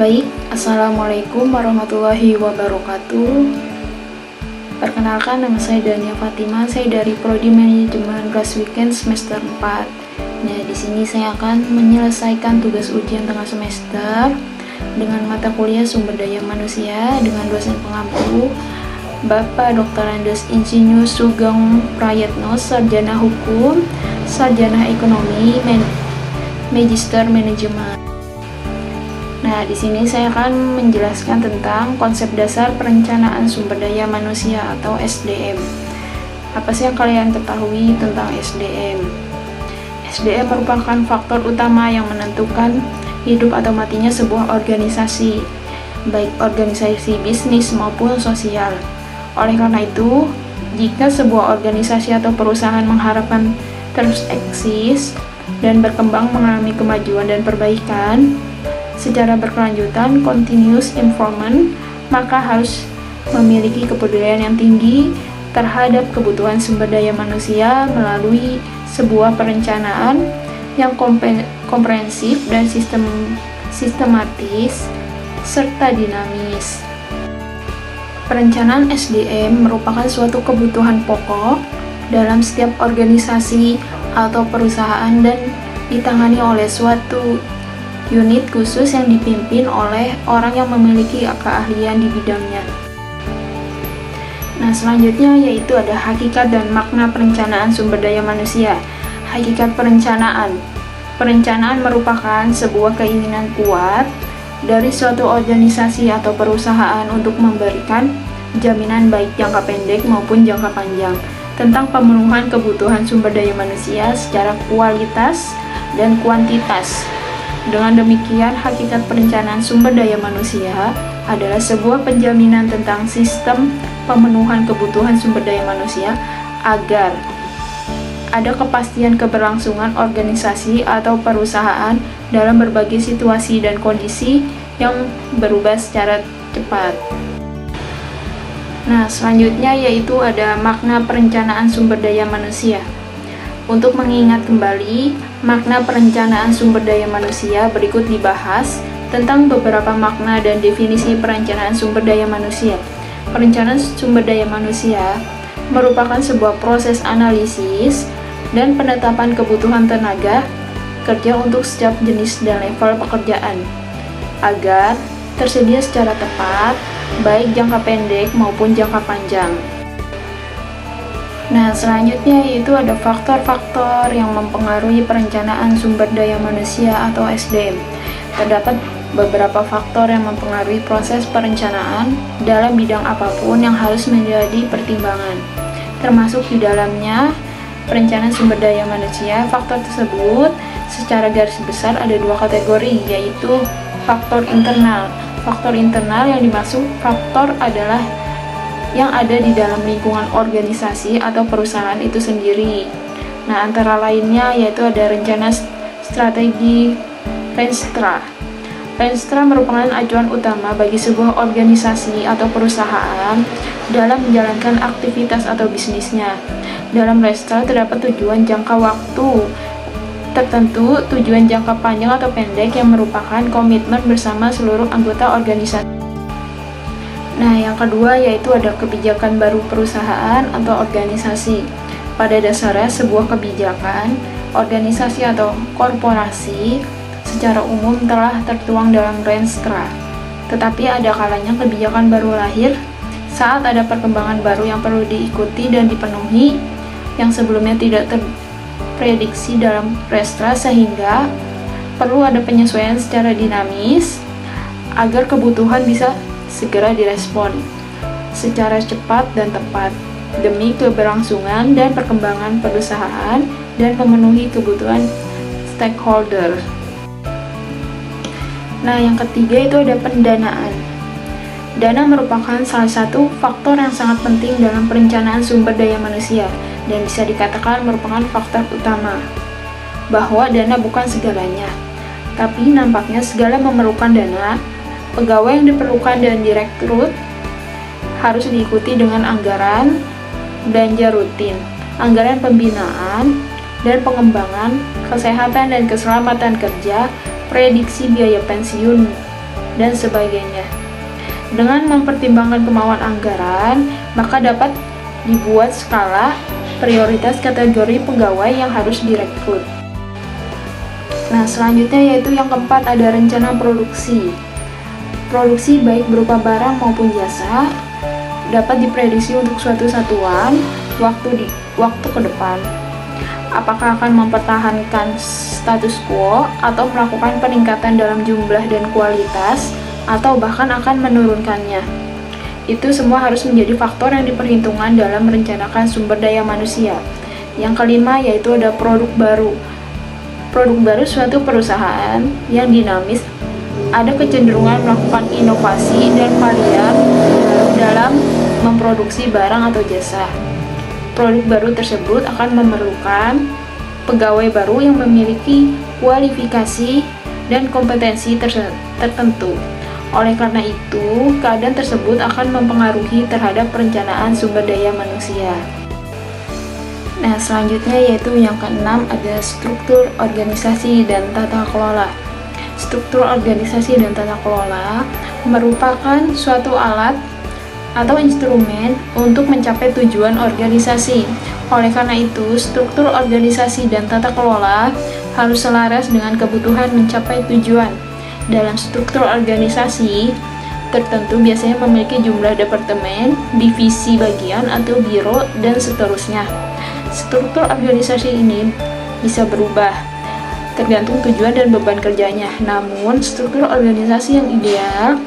Baik, Assalamualaikum warahmatullahi wabarakatuh. Perkenalkan, nama saya Dania Fatima, saya dari Prodi Manajemen Kelas Weekend semester 4. Nah, di sini saya akan menyelesaikan tugas ujian tengah semester dengan mata kuliah Sumber Daya Manusia dengan dosen pengampu Bapak Dr. Andes Insinyur Sugeng Prayetno, Sarjana Hukum, Sarjana Ekonomi, Magister Manajemen. Nah, di sini saya akan menjelaskan tentang konsep dasar perencanaan sumber daya manusia atau SDM. Apa sih yang kalian ketahui tentang SDM? SDM merupakan faktor utama yang menentukan hidup atau matinya sebuah organisasi, baik organisasi bisnis maupun sosial. Oleh karena itu, jika sebuah organisasi atau perusahaan mengharapkan terus eksis dan berkembang mengalami kemajuan dan perbaikan secara berkelanjutan, continuous improvement, maka harus memiliki kepedulian yang tinggi terhadap kebutuhan sumber daya manusia melalui sebuah perencanaan yang komprehensif dan sistematis serta dinamis. Perencanaan SDM merupakan suatu kebutuhan pokok dalam setiap organisasi atau perusahaan dan ditangani oleh suatu unit khusus yang dipimpin oleh orang yang memiliki keahlian di bidangnya. Nah, selanjutnya yaitu ada hakikat dan makna perencanaan sumber daya manusia. Hakikat perencanaan. Perencanaan merupakan sebuah keinginan kuat dari suatu organisasi atau perusahaan untuk memberikan jaminan baik jangka pendek maupun jangka panjang tentang pemenuhan kebutuhan sumber daya manusia secara kualitas dan kuantitas. Dengan demikian, hakikat perencanaan sumber daya manusia adalah sebuah penjaminan tentang sistem pemenuhan kebutuhan sumber daya manusia agar ada kepastian keberlangsungan organisasi atau perusahaan dalam berbagai situasi dan kondisi yang berubah secara cepat. Nah, selanjutnya yaitu ada makna perencanaan sumber daya manusia. Untuk mengingat kembali makna perencanaan sumber daya manusia, berikut dibahas tentang beberapa makna dan definisi perencanaan sumber daya manusia. Perencanaan sumber daya manusia merupakan sebuah proses analisis dan penetapan kebutuhan tenaga kerja untuk setiap jenis dan level pekerjaan agar tersedia secara tepat, baik jangka pendek maupun jangka panjang. Nah, selanjutnya yaitu ada faktor-faktor yang mempengaruhi perencanaan sumber daya manusia atau SDM. Terdapat beberapa faktor yang mempengaruhi proses perencanaan dalam bidang apapun yang harus menjadi pertimbangan. Termasuk di dalamnya perencanaan sumber daya manusia. Faktor tersebut secara garis besar ada dua kategori, yaitu faktor internal. Faktor internal yang dimaksud faktor adalah yang ada di dalam lingkungan organisasi atau perusahaan itu sendiri. Nah, antara lainnya yaitu ada rencana strategi Renstra. Renstra merupakan acuan utama bagi sebuah organisasi atau perusahaan dalam menjalankan aktivitas atau bisnisnya. Dalam Renstra terdapat tujuan jangka waktu tertentu, tujuan jangka panjang atau pendek yang merupakan komitmen bersama seluruh anggota organisasi. Nah, yang kedua yaitu ada kebijakan baru perusahaan atau organisasi. Pada dasarnya sebuah kebijakan, organisasi atau korporasi secara umum telah tertuang dalam Renstra. Tetapi ada kalanya kebijakan baru lahir saat ada perkembangan baru yang perlu diikuti dan dipenuhi yang sebelumnya tidak terprediksi dalam Renstra, sehingga perlu ada penyesuaian secara dinamis agar kebutuhan bisa segera direspon secara cepat dan tepat demi keberlangsungan dan perkembangan perusahaan dan memenuhi kebutuhan stakeholder. Nah, yang ketiga itu ada pendanaan. Dana merupakan salah satu faktor yang sangat penting dalam perencanaan sumber daya manusia dan bisa dikatakan merupakan faktor utama. Bahwa dana bukan segalanya, tapi nampaknya segala memerlukan dana. Pegawai yang diperlukan dan direkrut harus diikuti dengan anggaran belanja rutin, anggaran pembinaan dan pengembangan, kesehatan dan keselamatan kerja, prediksi biaya pensiun, dan sebagainya. Dengan mempertimbangkan kemauan anggaran, maka dapat dibuat skala prioritas kategori pegawai yang harus direkrut. Nah, selanjutnya yaitu yang keempat, ada rencana produksi. Produksi baik berupa barang maupun jasa dapat diprediksi untuk suatu satuan waktu ke depan. Apakah akan mempertahankan status quo atau melakukan peningkatan dalam jumlah dan kualitas, atau bahkan akan menurunkannya. Itu semua harus menjadi faktor yang diperhitungkan dalam merencanakan sumber daya manusia. Yang kelima yaitu ada produk baru. Produk baru suatu perusahaan yang dinamis ada kecenderungan melakukan inovasi dan varian dalam memproduksi barang atau jasa. Produk baru tersebut akan memerlukan pegawai baru yang memiliki kualifikasi dan kompetensi tertentu. Oleh karena itu, keadaan tersebut akan mempengaruhi terhadap perencanaan sumber daya manusia. Nah, selanjutnya yaitu yang keenam, ada struktur organisasi dan tata kelola. Struktur organisasi dan tata kelola merupakan suatu alat atau instrumen untuk mencapai tujuan organisasi. Oleh karena itu, struktur organisasi dan tata kelola harus selaras dengan kebutuhan mencapai tujuan. Dalam struktur organisasi tertentu biasanya memiliki jumlah departemen, divisi bagian atau biro, dan seterusnya. Struktur organisasi ini bisa berubah tergantung tujuan dan beban kerjanya. Namun, struktur organisasi yang ideal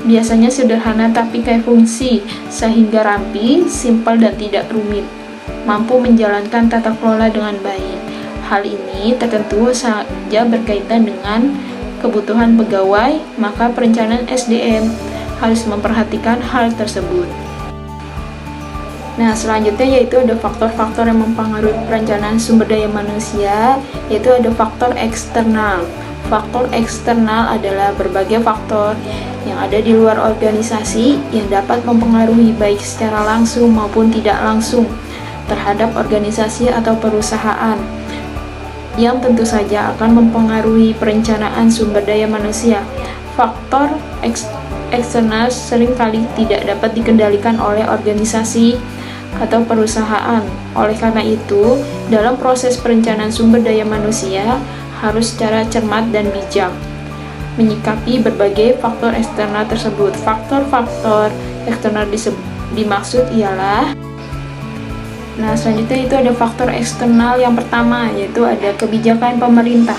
biasanya sederhana tapi kaya fungsi, sehingga rapi, simpel, dan tidak rumit, mampu menjalankan tata kelola dengan baik. Hal ini tentu saja berkaitan dengan kebutuhan pegawai, maka perencanaan SDM harus memperhatikan hal tersebut. Nah, selanjutnya yaitu ada faktor-faktor yang mempengaruhi perencanaan sumber daya manusia, yaitu ada faktor eksternal. Faktor eksternal adalah berbagai faktor yang ada di luar organisasi yang dapat mempengaruhi baik secara langsung maupun tidak langsung terhadap organisasi atau perusahaan, yang tentu saja akan mempengaruhi perencanaan sumber daya manusia. Faktor eksternal seringkali tidak dapat dikendalikan oleh organisasi atau perusahaan. Oleh karena itu, dalam proses perencanaan sumber daya manusia harus secara cermat dan bijak menyikapi berbagai faktor eksternal tersebut. Faktor-faktor eksternal dimaksud ialah, nah, selanjutnya itu ada faktor eksternal yang pertama, yaitu ada kebijakan pemerintah.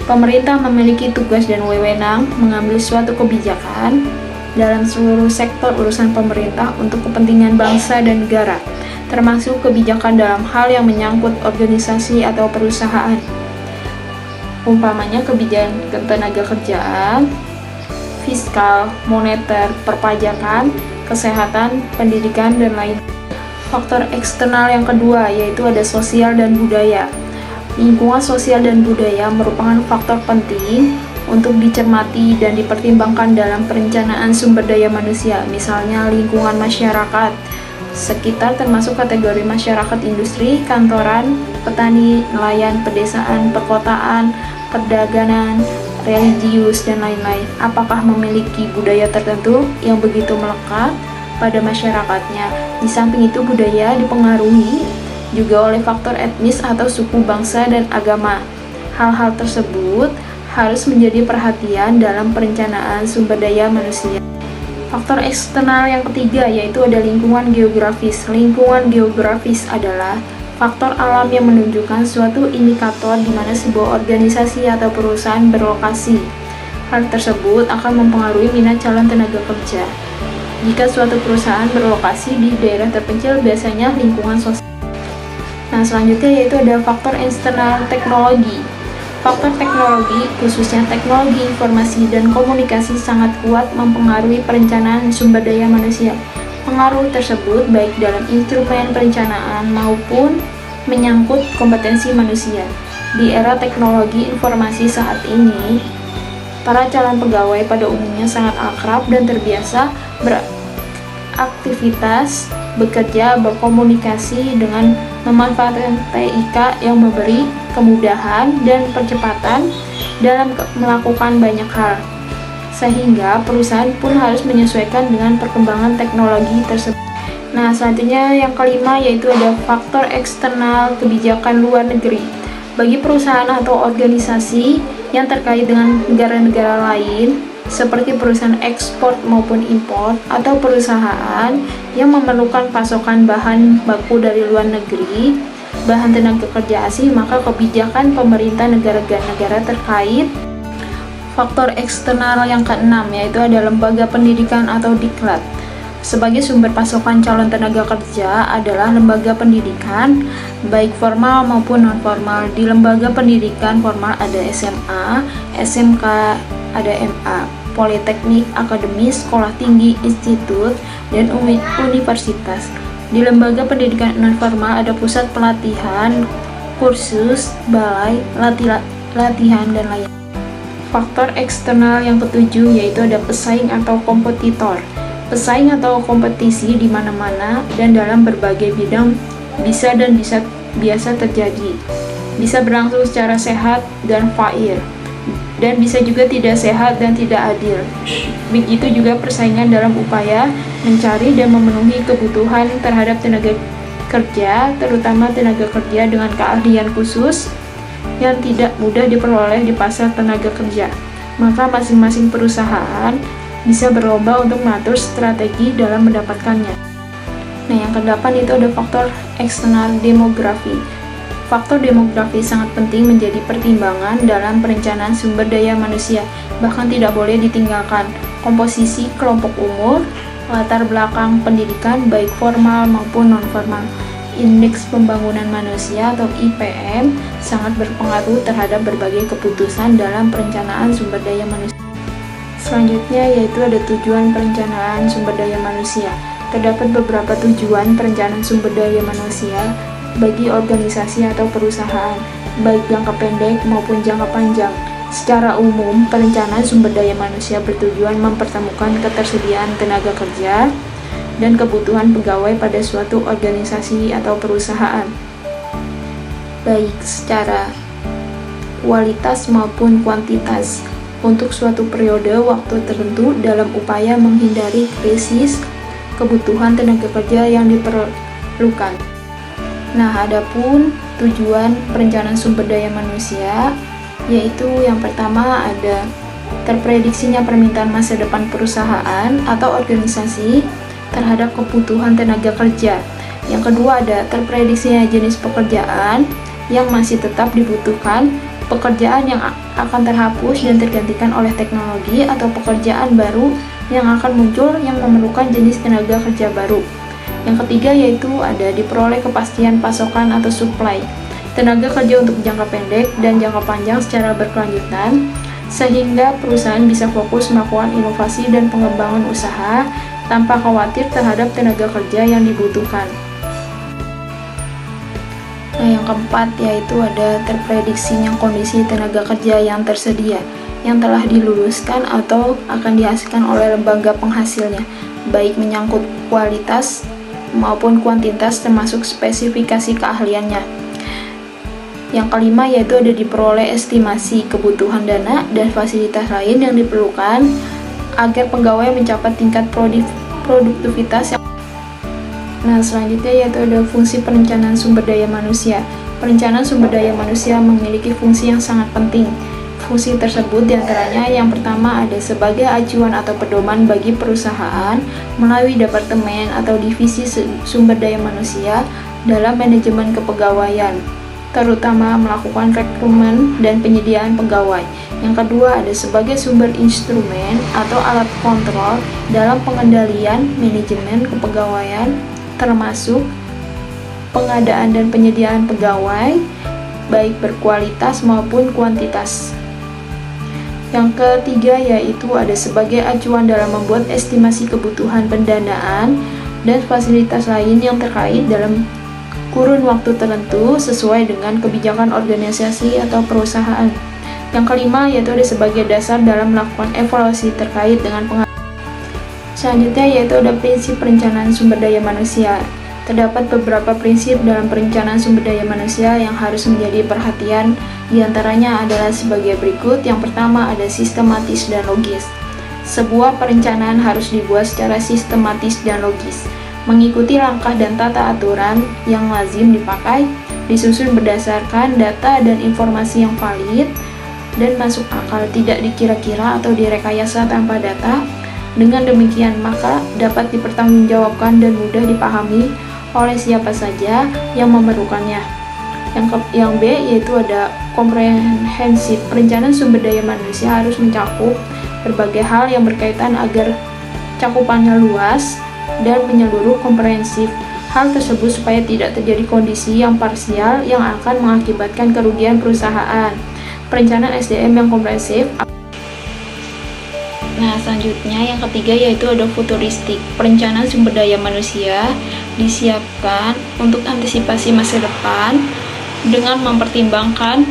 Pemerintah memiliki tugas dan wewenang mengambil suatu kebijakan dalam seluruh sektor urusan pemerintah untuk kepentingan bangsa dan negara, termasuk kebijakan dalam hal yang menyangkut organisasi atau perusahaan. Umpamanya kebijakan ketenaga kerjaan, fiskal, moneter, perpajakan, kesehatan, pendidikan, dan lain. Faktor eksternal yang kedua yaitu ada sosial dan budaya. Lingkungan sosial dan budaya merupakan faktor penting untuk dicermati dan dipertimbangkan dalam perencanaan sumber daya manusia. Misalnya lingkungan masyarakat sekitar termasuk kategori masyarakat industri, kantoran, petani, nelayan, pedesaan, perkotaan, perdagangan, religius, dan lain-lain. Apakah memiliki budaya tertentu yang begitu melekat pada masyarakatnya? Di samping itu, budaya dipengaruhi juga oleh faktor etnis atau suku, bangsa, dan agama. Hal-hal tersebut harus menjadi perhatian dalam perencanaan sumber daya manusia. Faktor eksternal yang ketiga yaitu ada lingkungan geografis. Lingkungan geografis adalah faktor alam yang menunjukkan suatu indikator di mana sebuah organisasi atau perusahaan berlokasi. Hal tersebut akan mempengaruhi minat calon tenaga kerja. Jika suatu perusahaan berlokasi di daerah terpencil, biasanya lingkungan sosial. Nah, selanjutnya yaitu ada faktor eksternal teknologi. Faktor teknologi, khususnya teknologi informasi dan komunikasi, sangat kuat mempengaruhi perencanaan sumber daya manusia. Pengaruh tersebut baik dalam instrumen perencanaan maupun menyangkut kompetensi manusia. Di era teknologi informasi saat ini, para calon pegawai pada umumnya sangat akrab dan terbiasa beraktivitas, bekerja, berkomunikasi dengan memanfaatkan TIK yang memberi kemudahan dan percepatan dalam melakukan banyak hal. sehingga perusahaan pun harus menyesuaikan dengan perkembangan teknologi tersebut. Nah, selanjutnya yang kelima yaitu ada faktor eksternal kebijakan luar negeri. Bagi perusahaan atau organisasi yang terkait dengan negara-negara lain, seperti perusahaan ekspor maupun impor, atau perusahaan yang memerlukan pasokan bahan baku dari luar negeri, bahan tenaga kerja asing, maka kebijakan pemerintah negara-negara terkait. Faktor eksternal yang keenam yaitu ada lembaga pendidikan atau diklat. Sebagai sumber pasokan calon tenaga kerja adalah lembaga pendidikan, baik formal maupun non-formal. Di lembaga pendidikan formal ada SMA, SMK, ada MA, politeknik, akademis, sekolah tinggi, institut, dan universitas. Di lembaga pendidikan non-formal ada pusat pelatihan, kursus, balai, latihan, dan lain. Faktor eksternal yang ketujuh yaitu ada pesaing atau kompetitor. Pesaing atau kompetisi di mana-mana dan dalam berbagai bidang biasa terjadi. Bisa berlangsung secara sehat dan fair, dan bisa juga tidak sehat dan tidak adil. Begitu juga persaingan dalam upaya mencari dan memenuhi kebutuhan terhadap tenaga kerja, terutama tenaga kerja dengan keahlian khusus yang tidak mudah diperoleh di pasar tenaga kerja. Maka masing-masing perusahaan bisa berlomba untuk mengatur strategi dalam mendapatkannya. Nah, yang kedelapan itu ada faktor eksternal demografi. Faktor demografi sangat penting menjadi pertimbangan dalam perencanaan sumber daya manusia, bahkan tidak boleh ditinggalkan. Komposisi kelompok umur, latar belakang pendidikan baik formal maupun non-formal, indeks pembangunan manusia atau IPM sangat berpengaruh terhadap berbagai keputusan dalam perencanaan sumber daya manusia. Selanjutnya yaitu ada tujuan perencanaan sumber daya manusia. Terdapat beberapa tujuan perencanaan sumber daya manusia bagi organisasi atau perusahaan, baik jangka pendek maupun jangka panjang. Secara umum, perencanaan sumber daya manusia bertujuan mempertemukan ketersediaan tenaga kerja dan kebutuhan pegawai pada suatu organisasi atau perusahaan, baik secara kualitas maupun kuantitas, untuk suatu periode waktu tertentu dalam upaya menghindari krisis kebutuhan tenaga kerja yang diperlukan. Nah, adapun tujuan perencanaan sumber daya manusia yaitu yang pertama ada terprediksinya permintaan masa depan perusahaan atau organisasi terhadap kebutuhan tenaga kerja. Yang kedua ada terprediksinya jenis pekerjaan yang masih tetap dibutuhkan, pekerjaan yang akan terhapus dan tergantikan oleh teknologi, atau pekerjaan baru yang akan muncul yang memerlukan jenis tenaga kerja baru. Yang ketiga yaitu ada diperoleh kepastian pasokan atau supply tenaga kerja untuk jangka pendek dan jangka panjang secara berkelanjutan, sehingga perusahaan bisa fokus melakukan inovasi dan pengembangan usaha tanpa khawatir terhadap tenaga kerja yang dibutuhkan. Nah, yang keempat yaitu ada terprediksinya kondisi tenaga kerja yang tersedia, yang telah diluluskan atau akan dihasilkan oleh lembaga penghasilnya, baik menyangkut kualitas maupun kuantitas termasuk spesifikasi keahliannya. Yang kelima yaitu ada diperoleh estimasi kebutuhan dana dan fasilitas lain yang diperlukan agar pegawai mencapai tingkat produktivitas yang. Nah, selanjutnya yaitu ada fungsi perencanaan sumber daya manusia. Perencanaan sumber daya manusia memiliki fungsi yang sangat penting. Fungsi tersebut diantaranya yang pertama ada sebagai acuan atau pedoman bagi perusahaan melalui departemen atau divisi sumber daya manusia dalam manajemen kepegawaian, terutama melakukan rekrutmen dan penyediaan pegawai. Yang kedua ada sebagai sumber instrumen atau alat kontrol dalam pengendalian manajemen kepegawaian, termasuk pengadaan dan penyediaan pegawai baik berkualitas maupun kuantitas. Yang ketiga yaitu ada sebagai acuan dalam membuat estimasi kebutuhan pendanaan dan fasilitas lain yang terkait dalam kurun waktu tertentu sesuai dengan kebijakan organisasi atau perusahaan. Yang kelima yaitu ada sebagai dasar dalam melakukan evaluasi terkait dengan Selanjutnya yaitu ada prinsip perencanaan sumber daya manusia. Terdapat beberapa prinsip dalam perencanaan sumber daya manusia yang harus menjadi perhatian. Di antaranya adalah sebagai berikut. Yang pertama ada sistematis dan logis. Sebuah perencanaan harus dibuat secara sistematis dan logis, mengikuti langkah dan tata aturan yang lazim dipakai, disusun berdasarkan data dan informasi yang valid dan masuk akal, tidak dikira-kira atau direkayasa tanpa data. Dengan demikian, maka dapat dipertanggungjawabkan dan mudah dipahami oleh siapa saja yang memerlukannya. Yang B yaitu ada komprehensif. Perencanaan sumber daya manusia harus mencakup berbagai hal yang berkaitan agar cakupannya luas dan menyeluruh, komprehensif. Hal tersebut supaya tidak terjadi kondisi yang parsial yang akan mengakibatkan kerugian perusahaan. Perencanaan SDM yang komprehensif. Nah, selanjutnya yang ketiga yaitu ada futuristik. Perencanaan sumber daya manusia disiapkan untuk antisipasi masa depan dengan mempertimbangkan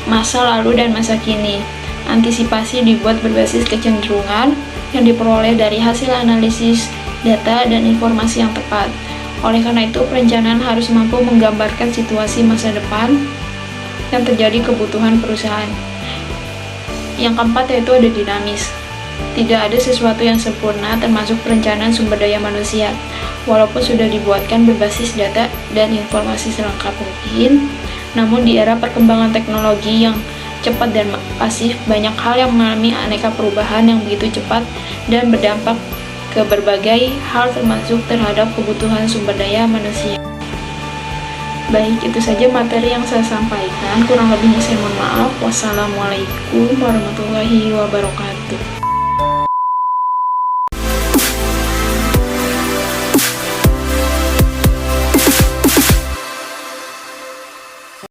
masa lalu dan masa kini. Antisipasi dibuat berbasis kecenderungan yang diperoleh dari hasil analisis data dan informasi yang tepat. Oleh karena itu, perencanaan harus mampu menggambarkan situasi masa depan yang terjadi kebutuhan perusahaan. Yang keempat yaitu ada dinamis. Tidak ada sesuatu yang sempurna termasuk perencanaan sumber daya manusia. Walaupun sudah dibuatkan berbasis data dan informasi selengkap mungkin, namun di era perkembangan teknologi yang cepat dan pasif, banyak hal yang mengalami aneka perubahan yang begitu cepat dan berdampak ke berbagai hal termasuk terhadap kebutuhan sumber daya manusia. Baik, itu saja materi yang saya sampaikan. Kurang lebihnya saya mohon maaf. Wassalamualaikum warahmatullahi wabarakatuh.